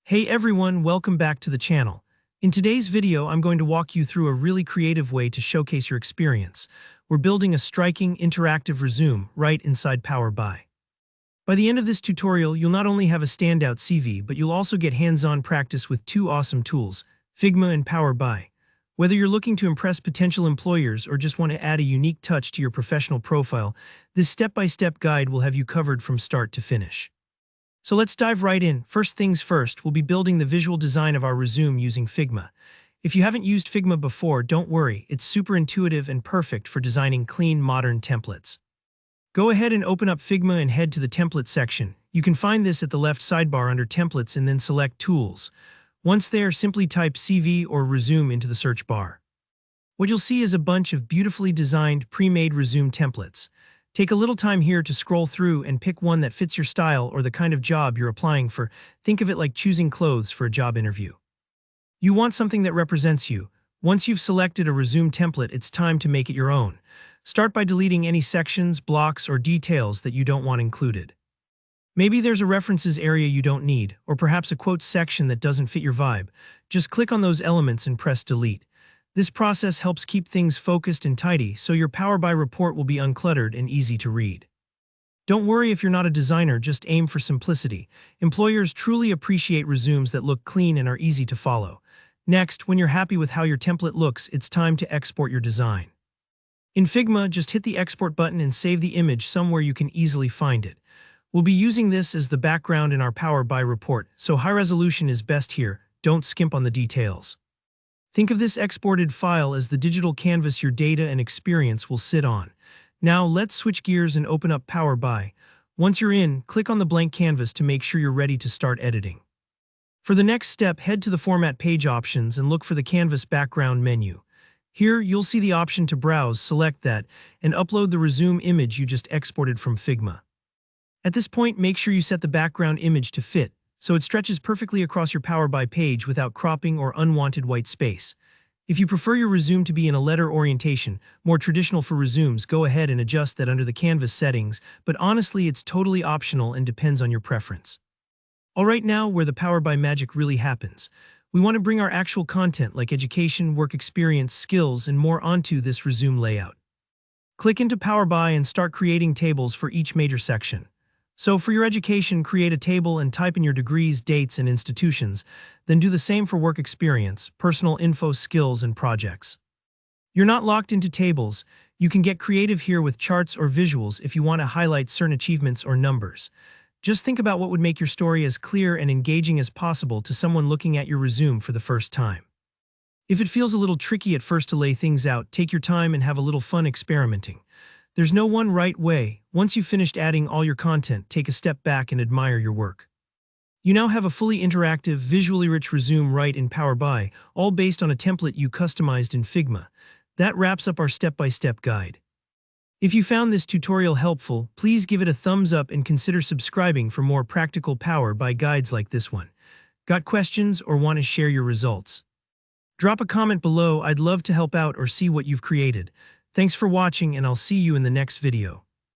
Hey everyone, welcome back to the channel. In today's video, I'm going to walk you through a really creative way to showcase your experience. We're building a striking, interactive resume right inside Power BI. By the end of this tutorial, you'll not only have a standout CV, but you'll also get hands-on practice with two awesome tools, Figma and Power BI. Whether you're looking to impress potential employers or just want to add a unique touch to your professional profile, this step-by-step guide will have you covered from start to finish. So let's dive right in. First things first, we'll be building the visual design of our resume using Figma. If you haven't used Figma before, don't worry, it's super intuitive and perfect for designing clean, modern templates. Go ahead and open up Figma and head to the template section. You can find this at the left sidebar under templates and then select tools. Once there, simply type CV or resume into the search bar. What you'll see is a bunch of beautifully designed, pre-made resume templates. Take a little time here to scroll through and pick one that fits your style or the kind of job you're applying for. Think of it like choosing clothes for a job interview. You want something that represents you. Once you've selected a resume template, it's time to make it your own. Start by deleting any sections, blocks, or details that you don't want included. Maybe there's a references area you don't need, or perhaps a quotes section that doesn't fit your vibe. Just click on those elements and press delete. This process helps keep things focused and tidy, so your Power BI report will be uncluttered and easy to read. Don't worry if you're not a designer, just aim for simplicity. Employers truly appreciate resumes that look clean and are easy to follow. Next, when you're happy with how your template looks, it's time to export your design. In Figma, just hit the export button and save the image somewhere you can easily find it. We'll be using this as the background in our Power BI report, so high resolution is best here. Don't skimp on the details. Think of this exported file as the digital canvas your data and experience will sit on. Now let's switch gears and open up Power BI. Once you're in, click on the blank canvas to make sure you're ready to start editing. For the next step, head to the Format page options and look for the Canvas background menu. Here, you'll see the option to browse, select that, and upload the resume image you just exported from Figma. At this point, make sure you set the background image to fit, so it stretches perfectly across your Power BI page without cropping or unwanted white space. If you prefer your resume to be in a letter orientation, more traditional for resumes, go ahead and adjust that under the Canvas settings, but honestly, it's totally optional and depends on your preference. Alright, now where the Power BI magic really happens. We want to bring our actual content like education, work experience, skills, and more onto this resume layout. Click into Power BI and start creating tables for each major section. So for your education, create a table and type in your degrees, dates, and institutions. Then do the same for work experience, personal info, skills, and projects. You're not locked into tables. You can get creative here with charts or visuals if you want to highlight certain achievements or numbers. Just think about what would make your story as clear and engaging as possible to someone looking at your resume for the first time. If it feels a little tricky at first to lay things out, take your time and have a little fun experimenting. There's no one right way. Once you've finished adding all your content, take a step back and admire your work. You now have a fully interactive, visually rich resume right in Power BI, all based on a template you customized in Figma. That wraps up our step-by-step guide. If you found this tutorial helpful, please give it a thumbs up and consider subscribing for more practical Power BI guides like this one. Got questions or want to share your results? Drop a comment below. I'd love to help out or see what you've created. Thanks for watching, and I'll see you in the next video.